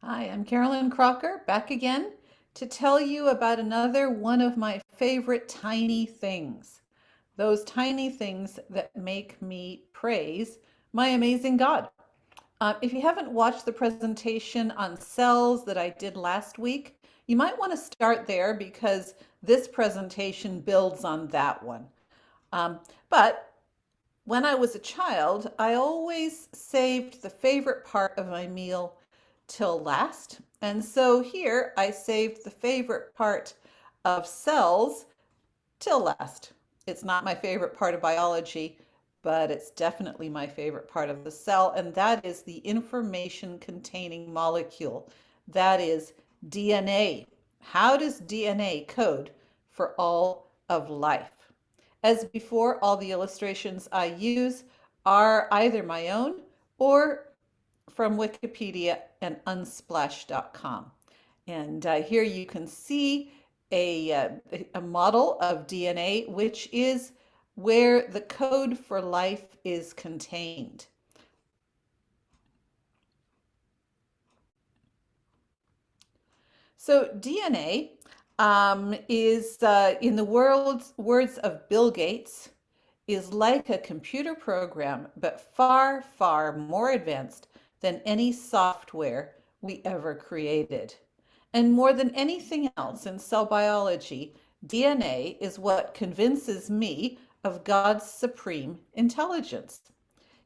Hi, I'm Carolyn Crocker, back again to tell you about another one of my favorite tiny things. Those tiny things that make me praise my amazing God. If you haven't watched the presentation on cells that I did last week, you might want to start there because this presentation builds on that one. But when I was a child, I always saved the favorite part of my meal till last. And so here I saved the favorite part of cells till last. It's not my favorite part of biology, but it's definitely my favorite part of the cell, and that is the information containing molecule. That is DNA. How does DNA code for all of life? As before, all the illustrations I use are either my own or from Wikipedia and unsplash.com. And here you can see a model of DNA, which is where the code for life is contained. So DNA is, in the words of Bill Gates, is like a computer program, but far, far more advanced than any software we ever created. And more than anything else in cell biology, DNA is what convinces me of God's supreme intelligence.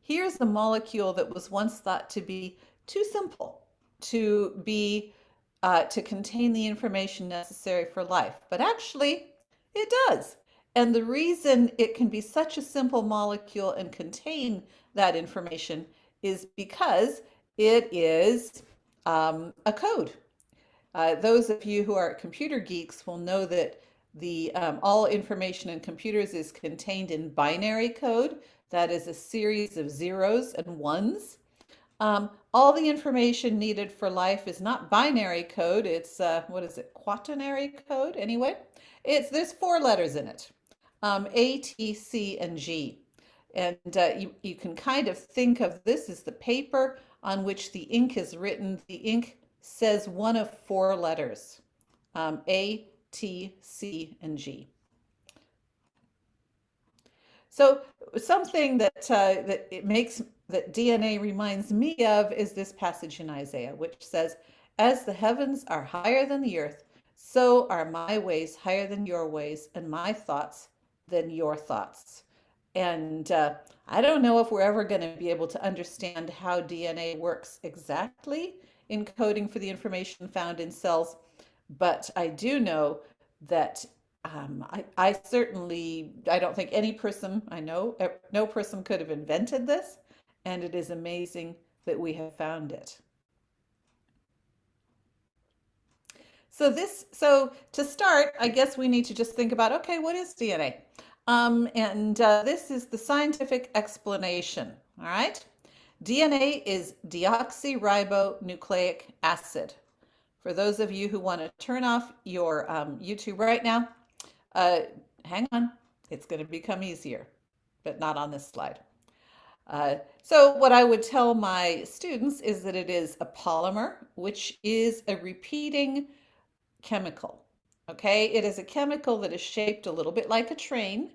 Here's a molecule that was once thought to be too simple to be to contain the information necessary for life, but actually it does. And the reason it can be such a simple molecule and contain that information is because it is a code. Those of you who are computer geeks will know that the all information in computers is contained in binary code. That is a series of zeros and ones. All the information needed for life is not binary code. It's what is it? Quaternary code. Anyway, there's four letters in it: A, T, C, and G. And you can kind of think of this as the paper on which the ink is written. The ink says one of four letters: A, T, C, and G. So something that it makes that DNA reminds me of is this passage in Isaiah, which says, "As the heavens are higher than the earth, so are my ways higher than your ways, and my thoughts than your thoughts." And I don't know if we're ever going to be able to understand how DNA works exactly in coding for the information found in cells, but I do know that I certainly, I don't think any person I know, no person could have invented this, and it is amazing that we have found it. So to start, I guess we need to just think about, okay, what is DNA? And this is the scientific explanation, all right? DNA is deoxyribonucleic acid. For those of you who want to turn off your YouTube right now, uh, hang on, it's going to become easier, but not on this slide. So what I would tell my students is that it is a polymer, which is a repeating chemical. Okay, it is a chemical that is shaped a little bit like a train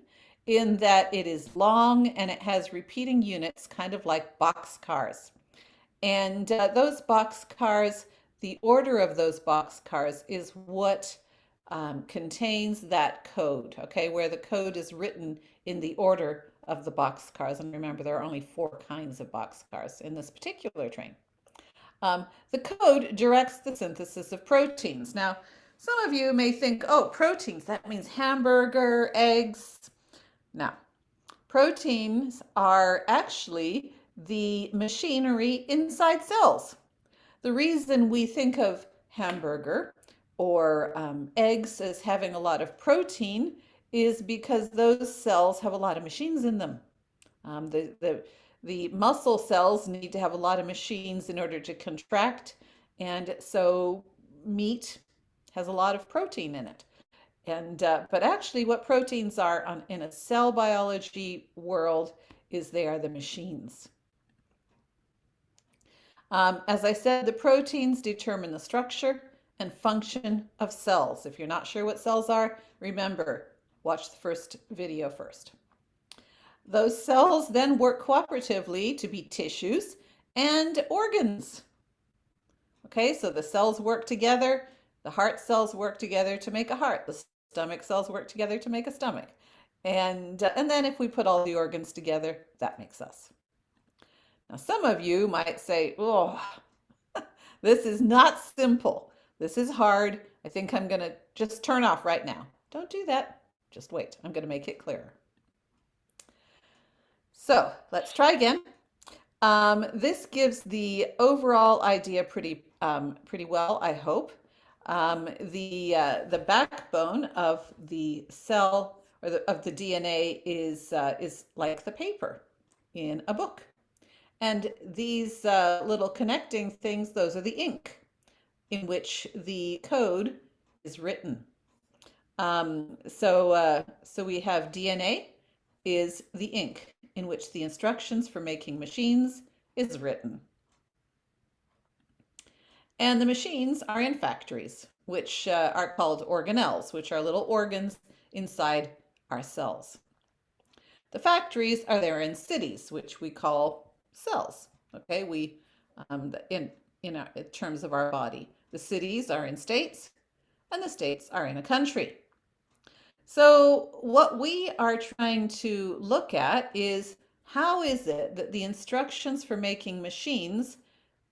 in that it is long and it has repeating units, kind of like box cars. And those box cars, the order of those box cars is what contains that code, okay, where the code is written in the order of the box cars. And remember, there are only four kinds of box cars in this particular train. The code directs the synthesis of proteins. Now, some of you may think, oh, proteins, that means hamburger, eggs. Now, proteins are actually the machinery inside cells. The reason we think of hamburger or eggs as having a lot of protein is because those cells have a lot of machines in them. The muscle cells need to have a lot of machines in order to contract, and so meat has a lot of protein in it. And but actually, what proteins are in a cell biology world is they are the machines. As I said, the proteins determine the structure and function of cells. If you're not sure what cells are, remember, watch the first video first. Those cells then work cooperatively to be tissues and organs. Okay, so the cells work together. The heart cells work together to make a heart. The stomach cells work together to make a stomach. And then if we put all the organs together, that makes us. Now, some of you might say, oh, this is not simple. This is hard. I think I'm going to just turn off right now. Don't do that. Just wait. I'm going to make it clearer. So let's try again. This gives the overall idea pretty well, I hope. The backbone of the cell or of the DNA is like the paper in a book. And these little connecting things, those are the ink in which the code is written. So we have DNA is the ink in which the instructions for making machines is written. And the machines are in factories, which are called organelles, which are little organs inside our cells. The factories are there in cities, which we call cells. Okay, in terms of our body, the cities are in states, and the states are in a country. So what we are trying to look at is how is it that the instructions for making machines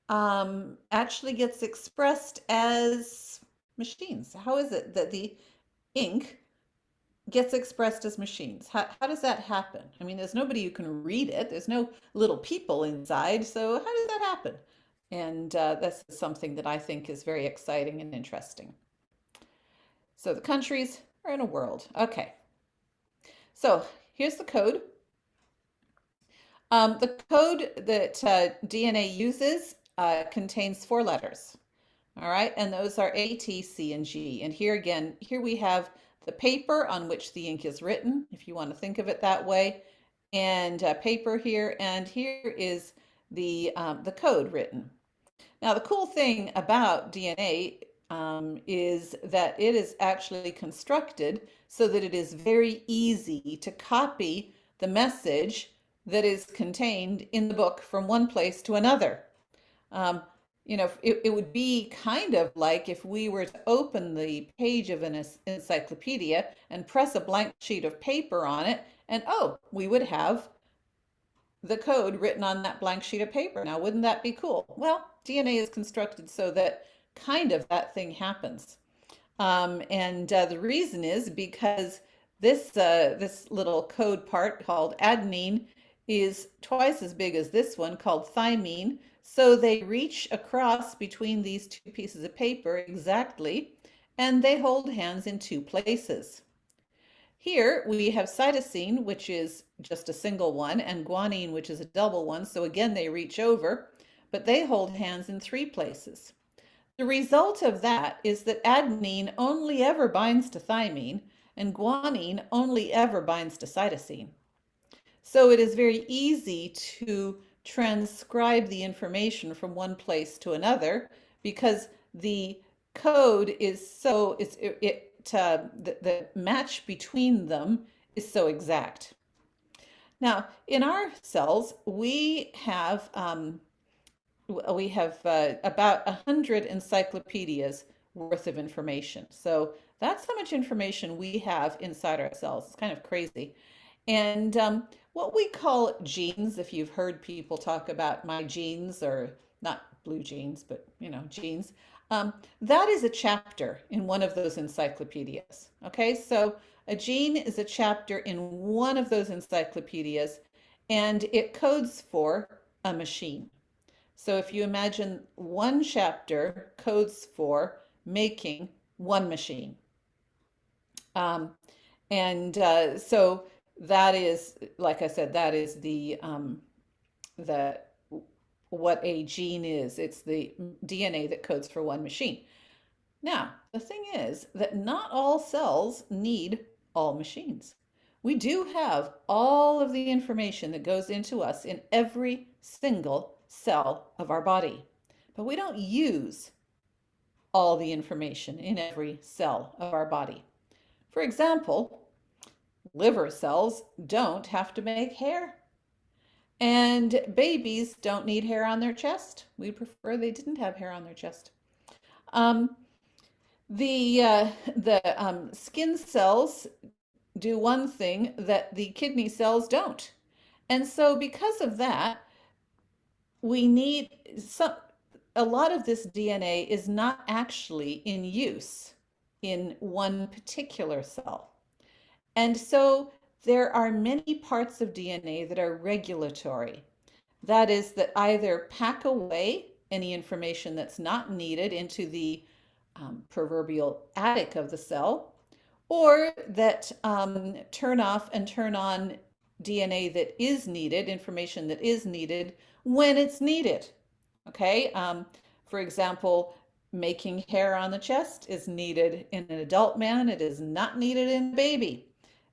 actually gets expressed as machines? How is it that the ink gets expressed as machines? How does that happen? I mean, there's nobody who can read it. There's no little people inside. So how does that happen? And that's something that I think is very exciting and interesting. So the countries are in a world. Okay. So here's the code. The code that DNA uses contains 4 letters. All right, and those are A, T, C, and G. And here again, here we have the paper on which the ink is written, if you want to think of it that way, and paper here, and here is the code written. Now, the cool thing about DNA is that it is actually constructed so that it is very easy to copy the message that is contained in the book from one place to another. It would be kind of like if we were to open the page of an encyclopedia and press a blank sheet of paper on it, and oh, we would have the code written on that blank sheet of paper. Now, wouldn't that be cool? Well, DNA is constructed so that kind of that thing happens. The reason is because this little code part called adenine is twice as big as this one called thymine. So they reach across between these 2 pieces of paper exactly, and they hold hands in 2 places. Here we have cytosine, which is just a single one, and guanine, which is a double one. So again, they reach over, but they hold hands in 3 places. The result of that is that adenine only ever binds to thymine, and guanine only ever binds to cytosine. So it is very easy to transcribe the information from one place to another because the code is so the match between them is so exact. Now, in our cells, we have about 100 encyclopedias worth of information. So that's how much information we have inside our cells. It's kind of crazy. And what we call genes, if you've heard people talk about my genes, or not blue jeans, but genes, that is a chapter in one of those encyclopedias. Okay, so a gene is a chapter in one of those encyclopedias, and it codes for a machine. So if you imagine one chapter codes for making one machine. So that is, like I said, that is what a gene is. It's the DNA that codes for one machine. Now, the thing is that not all cells need all machines. We do have all of the information that goes into us in every single cell of our body. but we don't use all the information in every cell of our body. For example, liver cells don't have to make hair, and babies don't need hair on their chest. We prefer they didn't have hair on their chest. Um, the skin cells do one thing that the kidney cells don't. And so because of that, we need some, a lot of this DNA is not actually in use in one particular cell. And so there are many parts of DNA that are regulatory. That is, that either pack away any information that's not needed into the proverbial attic of the cell, or that turn off and turn on DNA that is needed, information that is needed when it's needed. Okay. For example, making hair on the chest is needed in an adult man. It is not needed in a baby.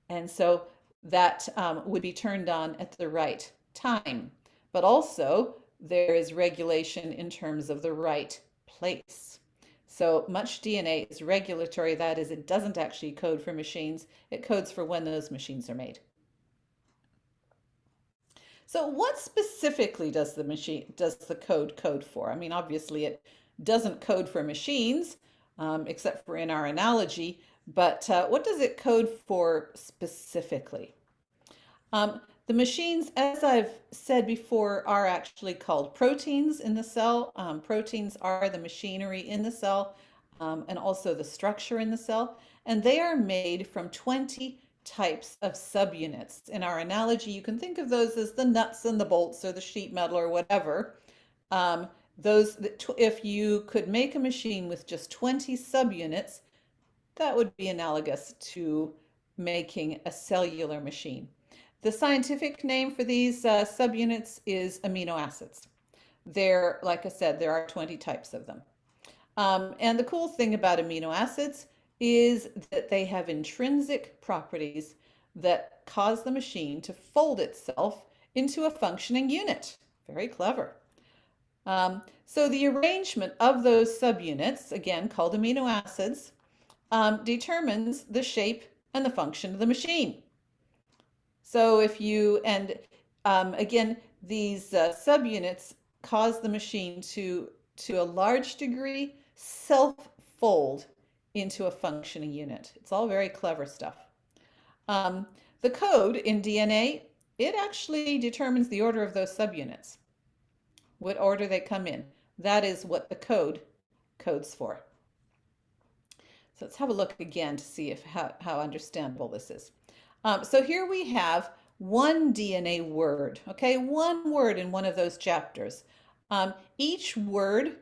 And so that would be turned on at the right time. But also, there is regulation in terms of the right place. So much DNA is regulatory. That is, it doesn't actually code for machines. It codes for when those machines are made. So what specifically does the code code for? I mean, obviously it doesn't code for machines, except for in our analogy, but what does it code for specifically? The machines, as I've said before, are actually called proteins in the cell. Proteins are the machinery in the cell, and also the structure in the cell, and they are made from 20 types of subunits. In our analogy, you can think of those as the nuts and the bolts or the sheet metal or whatever. If you could make a machine with just 20 subunits, that would be analogous to making a cellular machine. The scientific name for these subunits is amino acids. Like I said, there are 20 types of them. And the cool thing about amino acids is that they have intrinsic properties that cause the machine to fold itself into a functioning unit. Very clever. So the arrangement of those subunits, again called amino acids, determines the shape and the function of the machine. So again, these subunits cause the machine to a large degree, self-fold into a functioning unit. It's all very clever stuff. The code in DNA, it actually determines the order of those subunits, what order they come in. That is what the code codes for. So let's have a look again to see how understandable this is. So here we have one DNA word, okay? One word in one of those chapters. Each word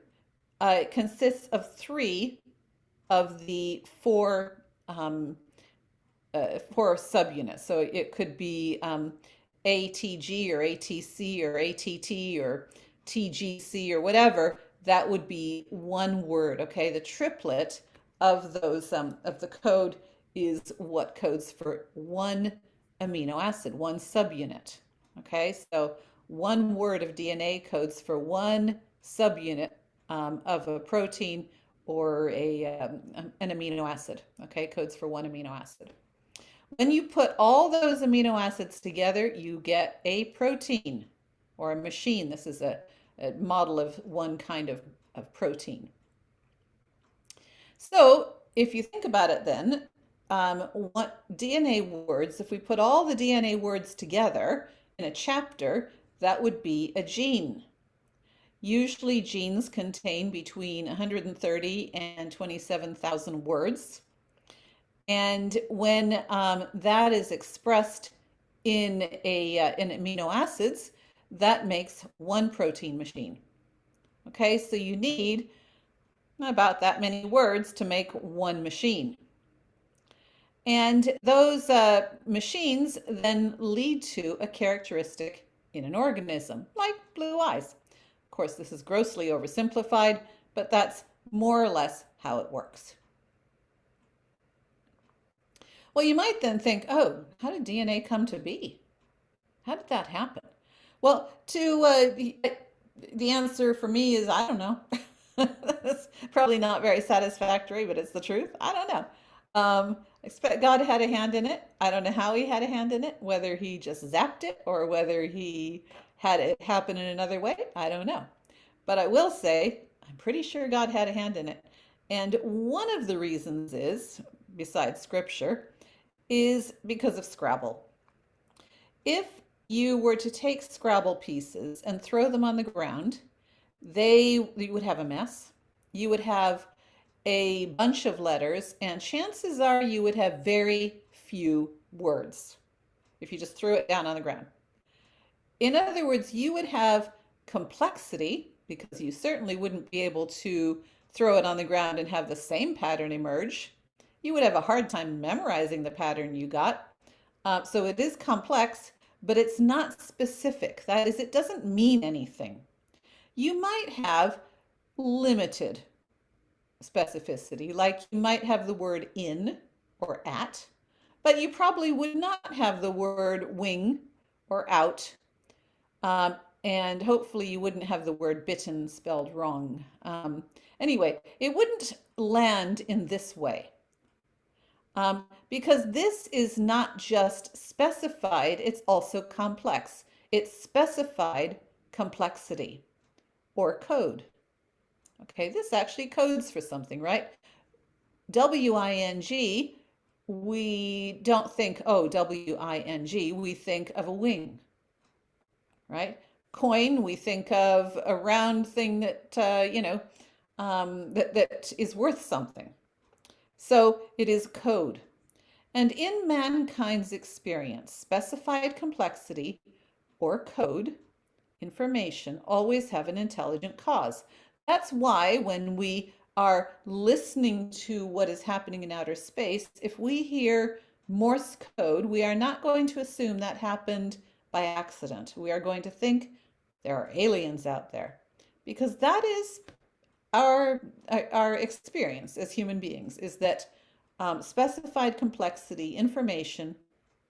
consists of 3 of the 4 subunits. So it could be ATG or ATC or ATT or TGC or whatever. That would be one word, okay? The triplet of those of the code is what codes for one amino acid, one subunit. Okay, so one word of DNA codes for one subunit of a protein or an amino acid. Okay, codes for one amino acid. When you put all those amino acids together, you get a protein or a machine. This is a model of one kind of protein. So if you think about it then, what DNA words, if we put all the DNA words together in a chapter, that would be a gene. Usually genes contain between 130 and 27,000 words. And when that is expressed in amino acids, that makes one protein machine. Okay, so you need about that many words to make one machine. And those machines then lead to a characteristic in an organism, like blue eyes. Of course, this is grossly oversimplified, but that's more or less how it works. Well, you might then think, oh, how did DNA come to be? How did that happen? Well, the answer for me is I don't know. That's probably not very satisfactory, but it's the truth. I don't know. I expect God had a hand in it. I don't know how he had a hand in it, whether he just zapped it or whether he had it happen in another way. I don't know. But I will say, I'm pretty sure God had a hand in it. And one of the reasons is, besides scripture, is because of Scrabble. If you were to take Scrabble pieces and throw them on the ground, you would have a mess. You would have a bunch of letters, and chances are you would have very few words if you just threw it down on the ground. In other words, you would have complexity because you certainly wouldn't be able to throw it on the ground and have the same pattern emerge. You would have a hard time memorizing the pattern you got. So it is complex, but it's not specific. That is, it doesn't mean anything. You might have limited specificity, like you might have the word in or at, but you probably would not have the word wing or out. And hopefully you wouldn't have the word bitten spelled wrong. Anyway, it wouldn't land in this way. Because this is not just specified, it's also complex. It's specified complexity or code. Okay, this actually codes for something, right? W-I-N-G, we don't think, oh, W-I-N-G, we think of a wing, right? Coin, we think of a round thing that, that is worth something. So it is code. And in mankind's experience, specified complexity or code, information, always have an intelligent cause. That's why when we are listening to what is happening in outer space, if we hear Morse code, we are not going to assume that happened by accident. We are going to think there are aliens out there, because that is our experience as human beings, is that specified complexity information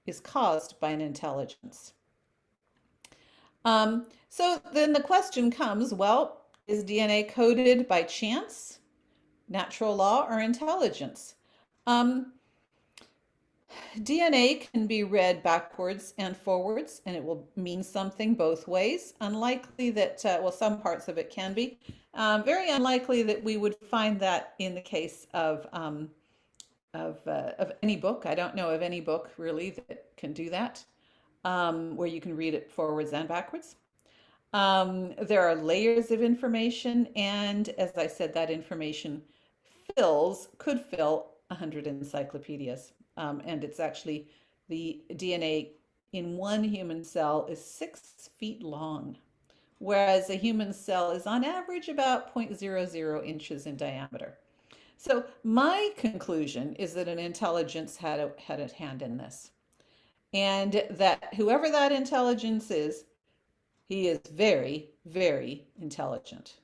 is caused by an intelligence. So then the question comes, well, is DNA coded by chance, natural law, or intelligence? DNA can be read backwards and forwards, and it will mean something both ways. Unlikely that, well, some parts of it can be. Very unlikely that we would find that in the case of any book. I don't know of any book really that can do that, where you can read it forwards and backwards. There are layers of information, and as I said, that information could fill 100 encyclopedias. And it's actually, the DNA in one human cell is 6 feet long, whereas a human cell is on average about 0.00 inches in diameter. So my conclusion is that an intelligence had a hand in this, and that whoever that intelligence is, he is very, very intelligent.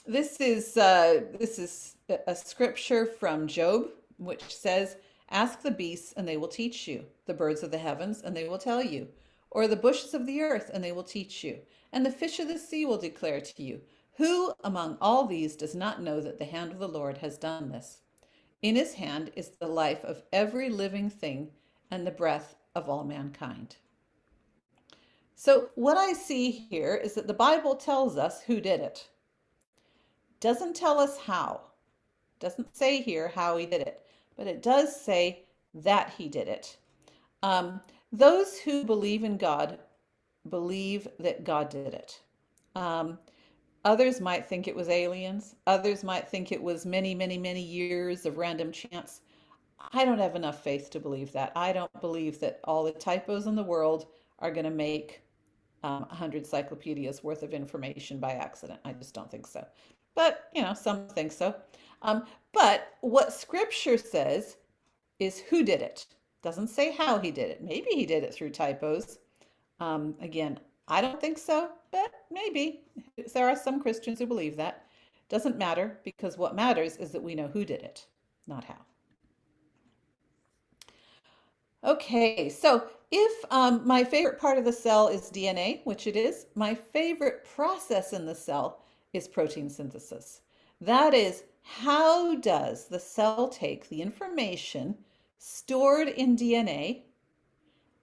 This is a scripture from Job, which says, "Ask the beasts, and they will teach you; the birds of the heavens, and they will tell you; or the bushes of the earth, and they will teach you; and the fish of the sea will declare to you. Who among all these does not know that the hand of the Lord has done this? In his hand is the life of every living thing, and the breath of all mankind." So what I see here is that the Bible tells us who did it. Doesn't tell us how. Doesn't say here how he did it, but it does say that he did it. Those who believe in God believe that God did it. Others might think it was aliens. Others might think it was many, many, many years of random chance. I don't have enough faith to believe that. I don't believe that all the typos in the world are going to make 100 encyclopedias worth of information by accident. I just don't think so. But, some think so. But what scripture says is who did it. Doesn't say how he did it. Maybe he did it through typos. Again, I don't think so, but maybe. There are some Christians who believe that. Doesn't matter, because what matters is that we know who did it, not how. Okay, so If my favorite part of the cell is DNA, which it is, my favorite process in the cell is protein synthesis. That is, how does the cell take the information stored in DNA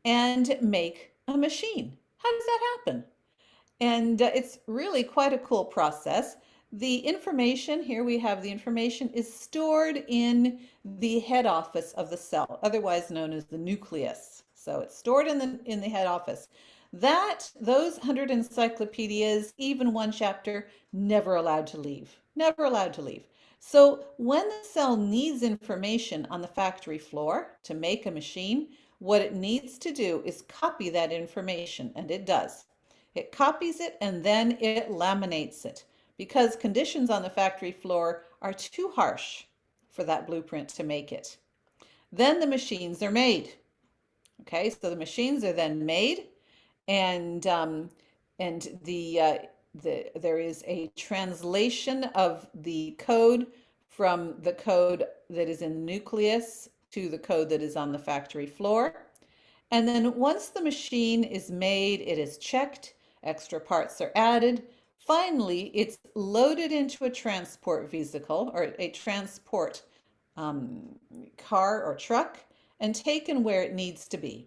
and make a machine? How does that happen? And it's really quite a cool process. The information, here we have the information, is stored in the head office of the cell, otherwise known as the nucleus. So it's stored in the head office. Those 100 encyclopedias, even one chapter, never allowed to leave. Never allowed to leave. So when the cell needs information on the factory floor to make a machine, what it needs to do is copy that information, and it does. It copies it and then it laminates it because conditions on the factory floor are too harsh for that blueprint to make it. Then the machines are made. Okay, so the machines are then made, and there is a translation of the code from the code that is in the nucleus to the code that is on the factory floor. And then once the machine is made, it is checked, extra parts are added. Finally, it's loaded into a transport vehicle or a transport car or truck and taken where it needs to be.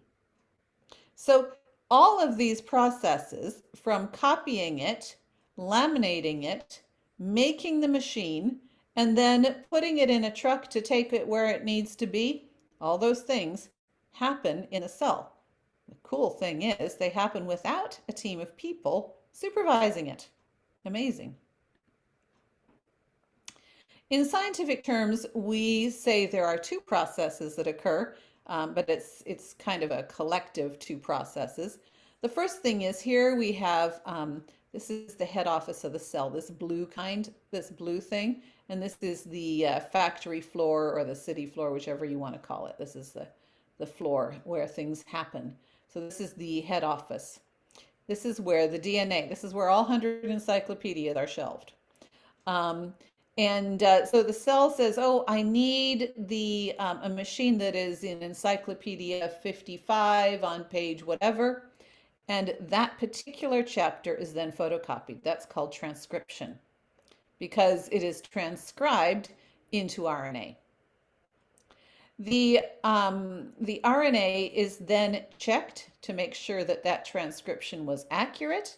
So all of these processes, from copying it, laminating it, making the machine, and then putting it in a truck to take it where it needs to be, all those things happen in a cell. The cool thing is they happen without a team of people supervising it. Amazing. In scientific terms, we say there are two processes that occur, but it's kind of a collective two processes. The first thing is here we have, this is the head office of the cell, this blue thing, and this is the factory floor or the city floor, whichever you want to call it. This is the floor where things happen. So this is the head office. This is where the DNA, this is where all 100 encyclopedias are shelved. So the cell says, oh, I need a machine that is in Encyclopedia 55 on page whatever. And that particular chapter is then photocopied. That's called transcription because it is transcribed into RNA. The RNA is then checked to make sure that that transcription was accurate.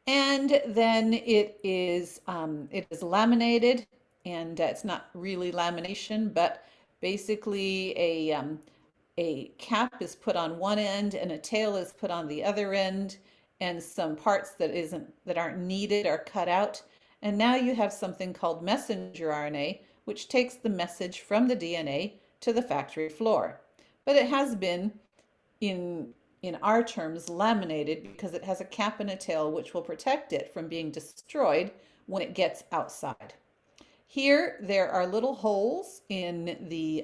And then it is laminated, and it's not really lamination, but basically a cap is put on one end and a tail is put on the other end, and some parts that aren't needed are cut out. And now you have something called messenger RNA, which takes the message from the DNA to the factory floor. But it has been in our terms, laminated because it has a cap and a tail which will protect it from being destroyed when it gets outside. Here, there are little holes in the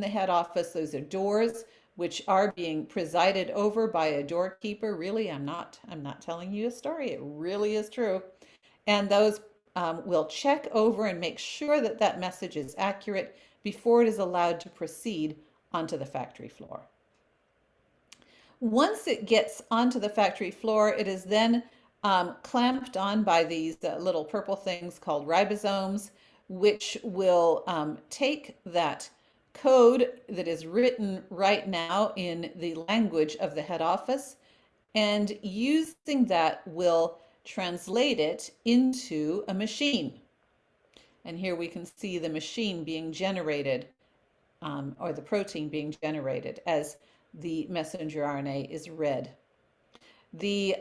head office. Those are doors which are being presided over by a doorkeeper. Really, I'm not telling you a story. It really is true. And those will check over and make sure that that message is accurate before it is allowed to proceed onto the factory floor. Once it gets onto the factory floor, it is then clamped on by these little purple things called ribosomes, which will take that code that is written right now in the language of the head office, and using that will translate it into a machine. And here we can see the machine being generated, or the protein being generated as the messenger RNA is read. The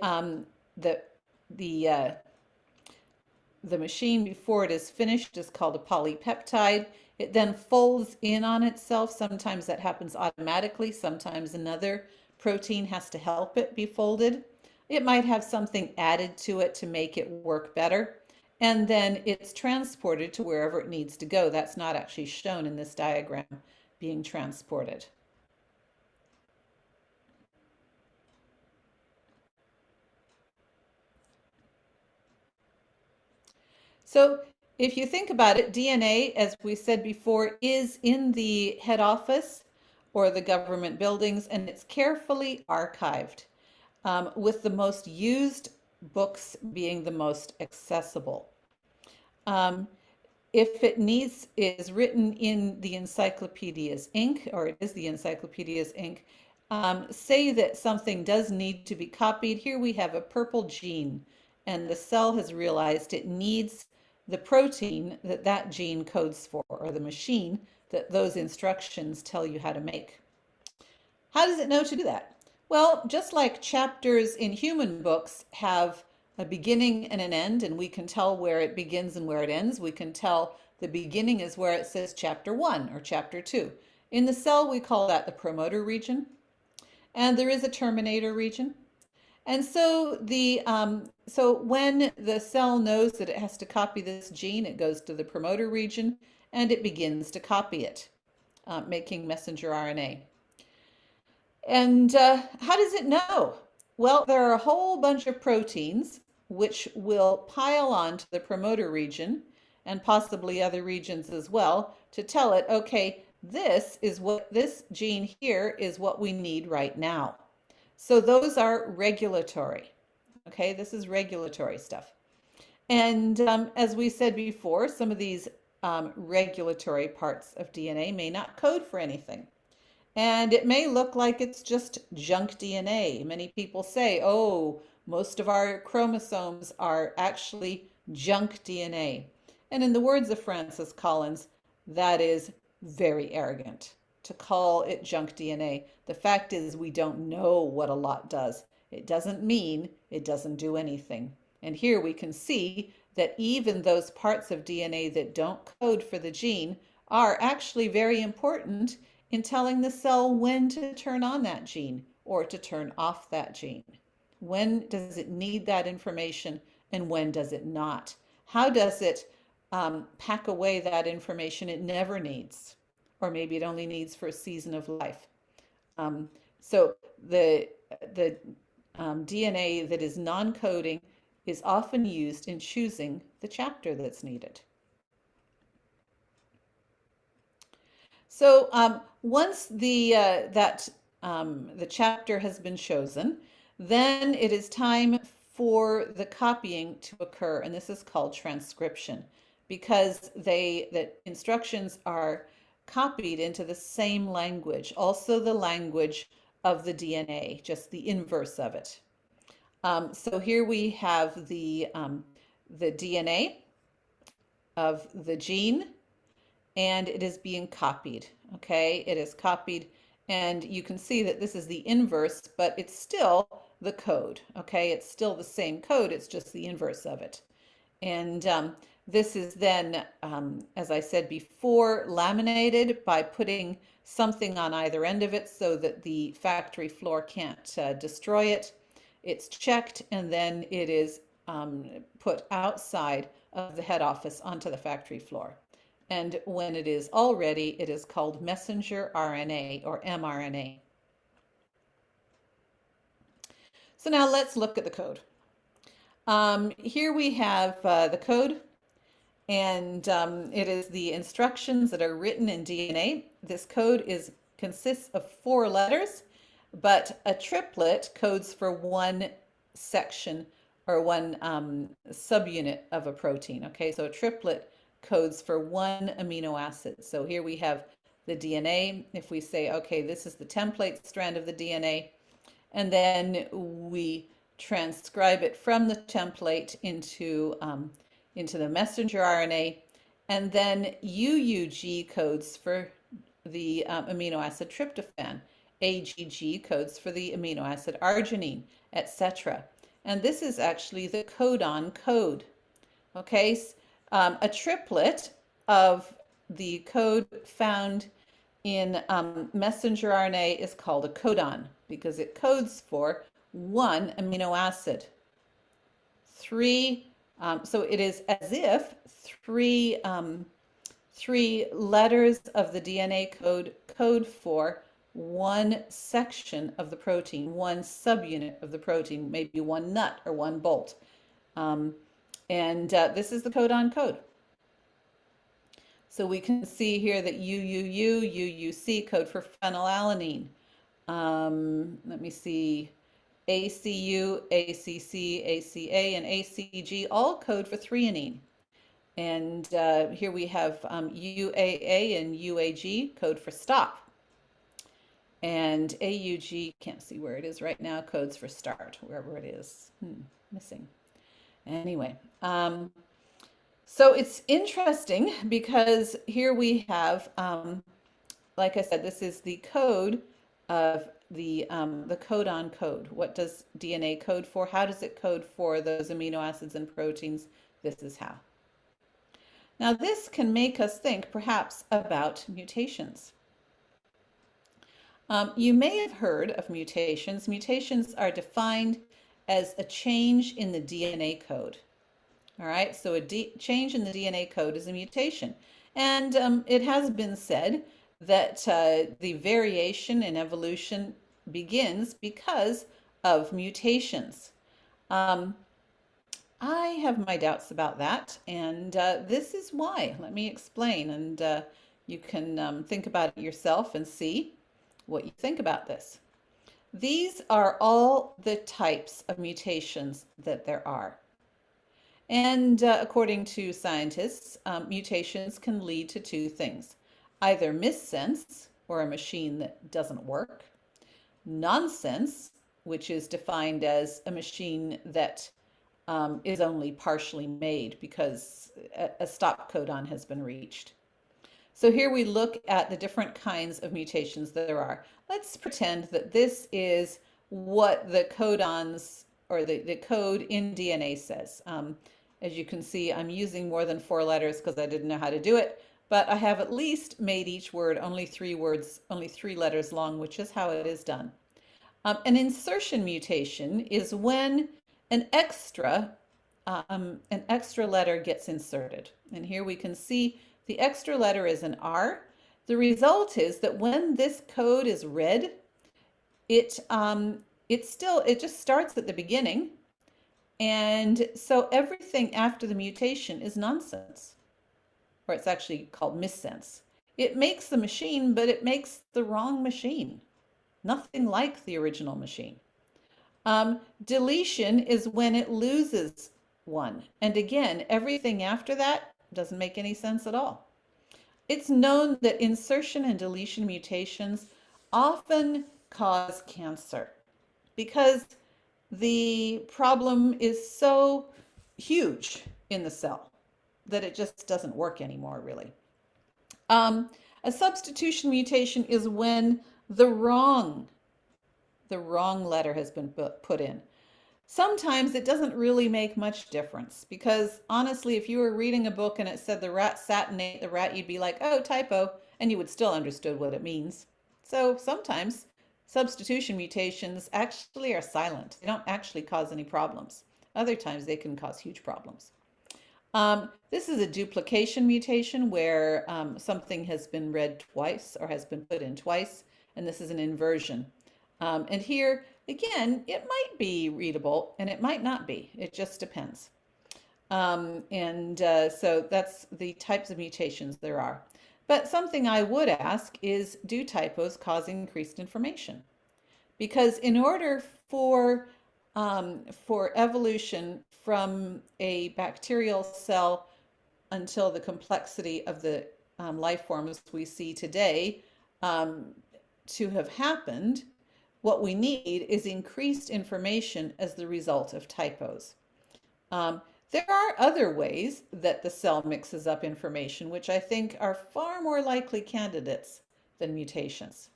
machine before it is finished is called a polypeptide. It then folds in on itself. Sometimes that happens automatically. Sometimes another protein has to help it be folded. It might have something added to it to make it work better. And then it's transported to wherever it needs to go. That's not actually shown in this diagram being transported. So if you think about it, DNA, as we said before, is in the head office. or the government buildings, and it's carefully archived, with the most used books being the most accessible. Um, if it is written in the Encyclopedia's ink, or it is the Encyclopedia's ink, say that something does need to be copied. Here we have a purple gene, and the cell has realized it needs the protein that that gene codes for, or the machine that those instructions tell you how to make. How does it know to do that? Well, just like chapters in human books have a beginning and an end, and we can tell where it begins and where it ends, we can tell the beginning is where it says chapter 1 or chapter 2. In the cell, we call that the promoter region, and there is a terminator region. And so so when the cell knows that it has to copy this gene, it goes to the promoter region and it begins to copy it, making messenger RNA. And how does it know? Well, there are a whole bunch of proteins which will pile onto the promoter region and possibly other regions as well to tell it, okay, this gene here is what we need right now. So those are regulatory. Okay, this is regulatory stuff. And as we said before, some of these regulatory parts of DNA may not code for anything. And it may look like it's just junk DNA. Many people say, oh, most of our chromosomes are actually junk DNA. And in the words of Francis Collins, that is very arrogant to call it junk DNA. The fact is, we don't know what a lot does. It doesn't mean it doesn't do anything. And here we can see that even those parts of DNA that don't code for the gene are actually very important in telling the cell when to turn on that gene or to turn off that gene. When does it need that information and when does it not? How does it pack away that information it never needs? Or maybe it only needs for a season of life. So the DNA that is non-coding is often used in choosing the chapter that's needed. So once the chapter has been chosen, then it is time for the copying to occur, and this is called transcription, because the instructions are copied into the same language, also the language of the DNA, just the inverse of it. So here we have the DNA of the gene, and it is being copied. Okay, it is copied, and you can see that this is the inverse, but it's still the code. Okay, it's still the same code, it's just the inverse of it. And this is then, as I said before, laminated by putting something on either end of it so that the factory floor can't destroy it. It's checked, and then it is put outside of the head office onto the factory floor. And when it is all ready, it is called messenger RNA or mRNA. So now let's look at the code. Here we have the code, and it is the instructions that are written in DNA. This code consists of 4 letters, but a triplet codes for one section or one subunit of a protein. Okay, so a triplet codes for one amino acid. So here we have the DNA. If we say, okay, this is the template strand of the DNA, and then we transcribe it from the template into the messenger RNA, and then UUG codes for the amino acid tryptophan, AGG codes for the amino acid arginine, etc. And this is actually the codon code. Okay, a triplet of the code found in messenger RNA is called a codon because it codes for one amino acid. So it is as if three letters of the DNA code for one section of the protein, one subunit of the protein, maybe one nut or one bolt. And this is the codon code. So we can see here that UUC code for phenylalanine. Let me see. ACU, ACC, ACA, and ACG all code for threonine. And here we have UAA and UAG code for stop. And AUG, can't see where it is right now, codes for start, wherever it is. Missing. Anyway, so it's interesting because here we have, like I said, this is the code of the codon code. What does DNA code for? How does it code for those amino acids and proteins? This is how. Now, this can make us think perhaps about mutations. You may have heard of mutations. Mutations are defined as a change in the DNA code. All right, so a change in the DNA code is a mutation. And it has been said that the variation in evolution begins because of mutations. I have my doubts about that, and this is why. Let me explain, and you can think about it yourself and see what you think about this. These are all the types of mutations that there are. And according to scientists, mutations can lead to two things: either missense, or a machine that doesn't work; nonsense, which is defined as a machine that is only partially made because a stop codon has been reached. So here we look at the different kinds of mutations that there are. Let's pretend that this is what the codons or the code in DNA says. As you can see, I'm using more than 4 letters because I didn't know how to do it, but I have at least made each word only 3 letters long, which is how it is done. An insertion mutation is when an extra letter gets inserted. And here we can see the extra letter is an R. The result is that when this code is read, it just starts at the beginning. And so everything after the mutation is nonsense, or it's actually called missense. It makes the machine, but it makes the wrong machine. Nothing like the original machine. Deletion is when it loses one. And again, everything after that doesn't make any sense at all. It's known that insertion and deletion mutations often cause cancer because the problem is so huge in the cell that it just doesn't work anymore, really. A substitution mutation is when the wrong letter has been put in. Sometimes it doesn't really make much difference because honestly, if you were reading a book and it said the rat sat and ate the rat, you'd be like, oh, typo, and you would still understood what it means. So sometimes substitution mutations actually are silent. They don't actually cause any problems. Other times they can cause huge problems. This is a duplication mutation where something has been read twice or has been put in twice, and this is an inversion. And here, again, it might be readable and it might not be. It just depends. So that's the types of mutations there are. But something I would ask is, do typos cause increased information? Because in order for evolution from a bacterial cell until the complexity of the life forms we see today to have happened, what we need is increased information as the result of typos. There are other ways that the cell mixes up information, which I think are far more likely candidates than mutations.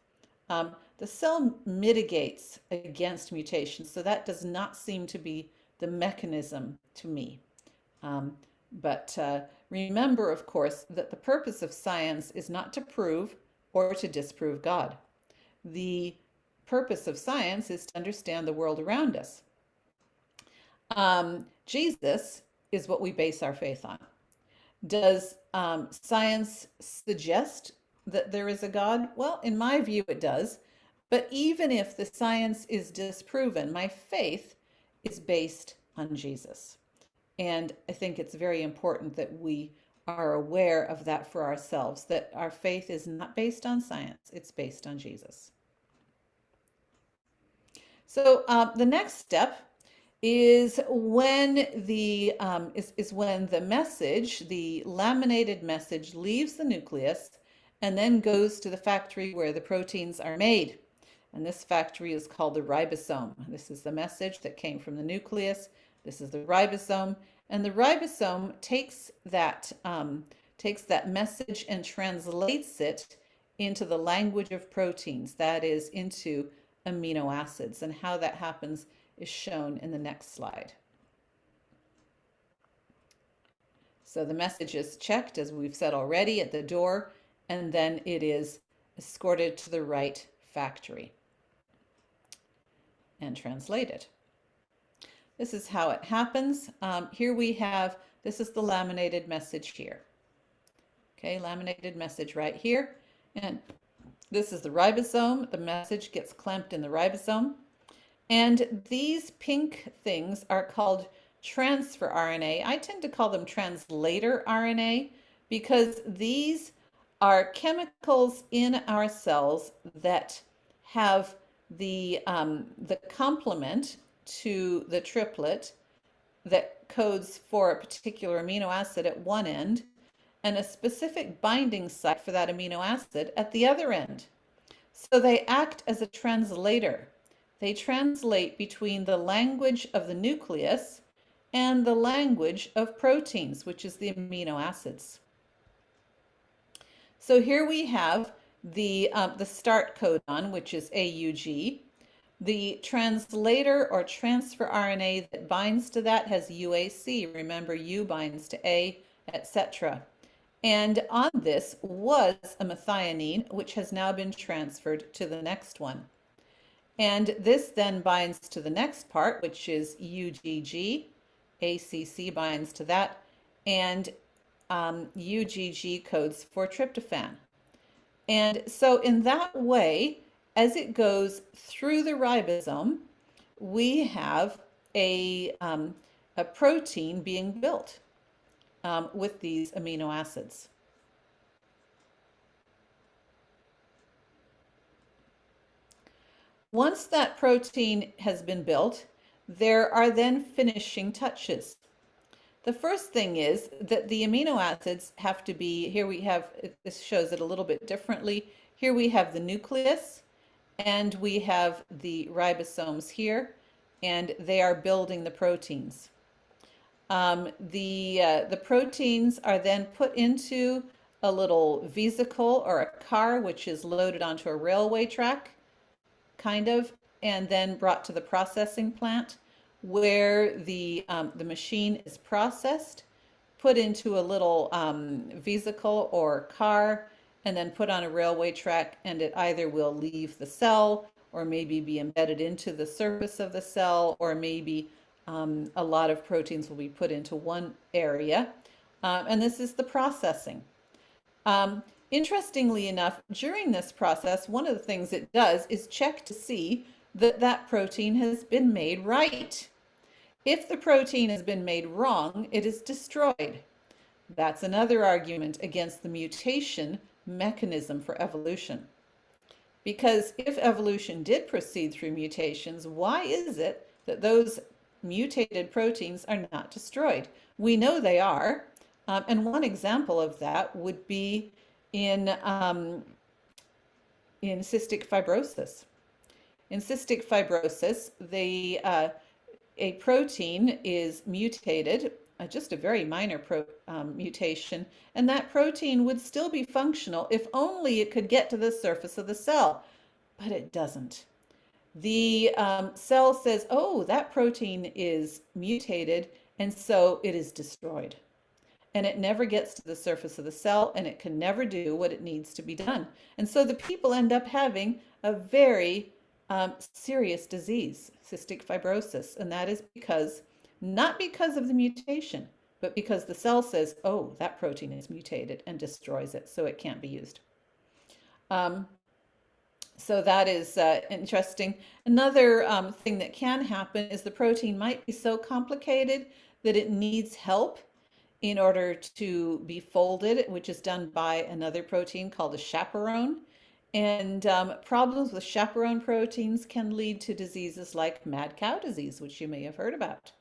The cell mitigates against mutations, so that does not seem to be the mechanism to me. But remember, of course, that the purpose of science is not to prove or to disprove God. The purpose of science is to understand the world around us. Jesus is what we base our faith on. Does science suggest that there is a God? Well, in my view, it does. But even if the science is disproven, my faith is based on Jesus. And I think it's very important that we are aware of that for ourselves, that our faith is not based on science, it's based on Jesus. So the next step is when the message, the laminated message, leaves the nucleus and then goes to the factory where the proteins are made. And this factory is called the ribosome. This is the message that came from the nucleus. This is the ribosome, and the ribosome takes that message and translates it into the language of proteins, that is, into amino acids. And how that happens is shown in the next slide. So the message is checked, as we've said already, at the door, and then it is escorted to the right factory and translated. This is how it happens. Here we have, this is the laminated message here. Okay, laminated message right here. And this is the ribosome. The message gets clamped in the ribosome. And these pink things are called transfer RNA. I tend to call them translator RNA because these are chemicals in our cells that have the complement to the triplet that codes for a particular amino acid at one end and a specific binding site for that amino acid at the other end. So they act as a translator. They translate between the language of the nucleus and the language of proteins, which is the amino acids. So here we have the start codon, which is AUG. The translator or transfer RNA that binds to that has UAC. Remember, U binds to A, etc. And on this was a methionine, which has now been transferred to the next one. And this then binds to the next part, which is UGG. ACC binds to that. And UGG codes for tryptophan. And so in that way, as it goes through the ribosome, we have a protein being built with these amino acids. Once that protein has been built, there are then finishing touches. The first thing is that the amino acids have to be, here we have, this shows it a little bit differently. Here we have the nucleus and we have the ribosomes here, and they are building the proteins. The proteins are then put into a little vesicle or a car, which is loaded onto a railway track, kind of, and then brought to the processing plant where the machine is processed, put into a little vesicle or car, and then put on a railway track, and it either will leave the cell or maybe be embedded into the surface of the cell, or maybe a lot of proteins will be put into one area. And this is the processing. Interestingly enough, during this process, one of the things it does is check to see that that protein has been made right. If the protein has been made wrong, it is destroyed. That's another argument against the mutation mechanism for evolution. Because if evolution did proceed through mutations, why is it that those mutated proteins are not destroyed? We know they are, and one example of that would be in cystic fibrosis. In cystic fibrosis, a protein is mutated, just a very minor mutation, and that protein would still be functional if only it could get to the surface of the cell, but it doesn't. The cell says, oh, that protein is mutated, and so it is destroyed. And it never gets to the surface of the cell, and it can never do what it needs to be done. And so the people end up having a very serious disease, cystic fibrosis, and that is not because of the mutation, but because the cell says, oh, that protein is mutated, and destroys it, so it can't be used. So that is interesting. Another thing that can happen is the protein might be so complicated that it needs help in order to be folded, which is done by another protein called a chaperone. And problems with chaperone proteins can lead to diseases like mad cow disease, which you may have heard about.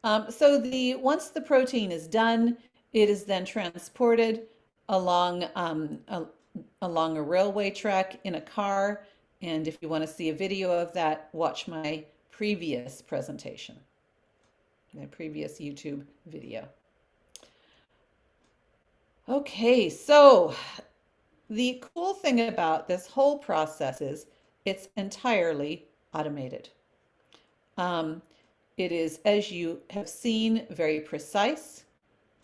Once the protein is done, it is then transported along along a railway track in a car. And if you want to see a video of that, watch my previous presentation, my previous YouTube video. Okay, so the cool thing about this whole process is it's entirely automated. It is, as you have seen, very precise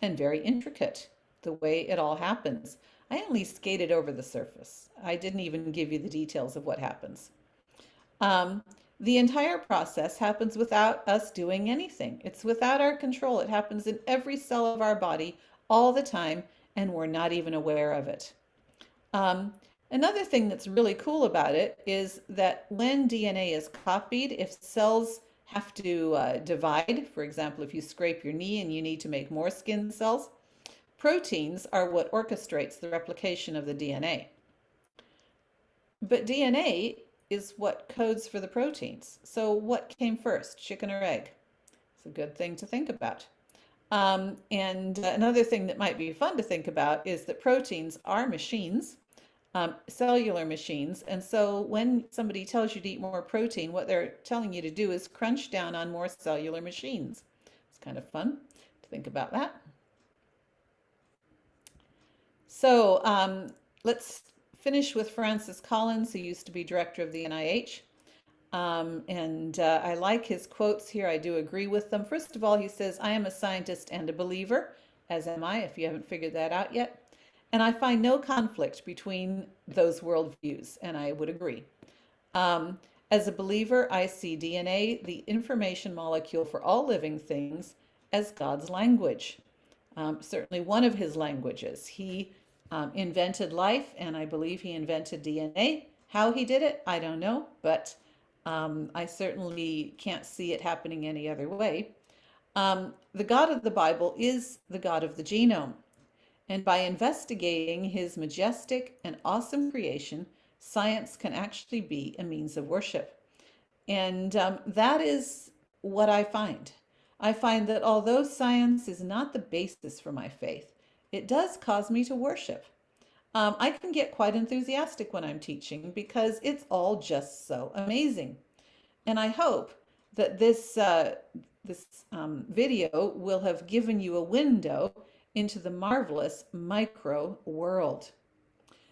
and very intricate, the way it all happens. I only skated over the surface. I didn't even give you the details of what happens. The entire process happens without us doing anything. It's without our control. It happens in every cell of our body all the time, and we're not even aware of it. Another thing that's really cool about it is that when DNA is copied, if cells have to divide, for example, if you scrape your knee and you need to make more skin cells, proteins are what orchestrates the replication of the DNA. But DNA is what codes for the proteins. So what came first, chicken or egg? It's a good thing to think about. And another thing that might be fun to think about is that proteins are machines, cellular machines. And so when somebody tells you to eat more protein, what they're telling you to do is crunch down on more cellular machines. It's kind of fun to think about that. So let's finish with Francis Collins, who used to be director of the NIH. I like his quotes here. I do agree with them. First of all, he says, I am a scientist and a believer, as am I, if you haven't figured that out yet. And I find no conflict between those worldviews, and I would agree. As a believer, I see DNA, the information molecule for all living things, as God's language. Certainly one of his languages. He invented life, and I believe he invented DNA. How he did it, I don't know, but I certainly can't see it happening any other way. The God of the Bible is the God of the genome. And by investigating his majestic and awesome creation, science can actually be a means of worship. And that is what I find. I find that although science is not the basis for my faith, it does cause me to worship. I can get quite enthusiastic when I'm teaching because it's all just so amazing. And I hope that this video will have given you a window into the marvelous micro world.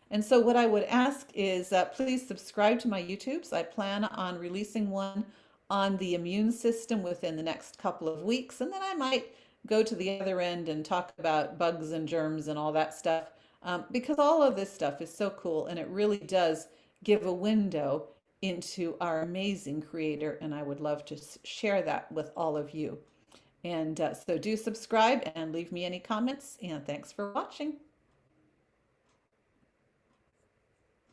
And so what I would ask is please subscribe to my YouTubes. I plan on releasing one on the immune system within the next couple of weeks, and then I might go to the other end and talk about bugs and germs and all that stuff, because all of this stuff is so cool, and it really does give a window into our amazing creator, and I would love to share that with all of you. And so do subscribe and leave me any comments, and thanks for watching.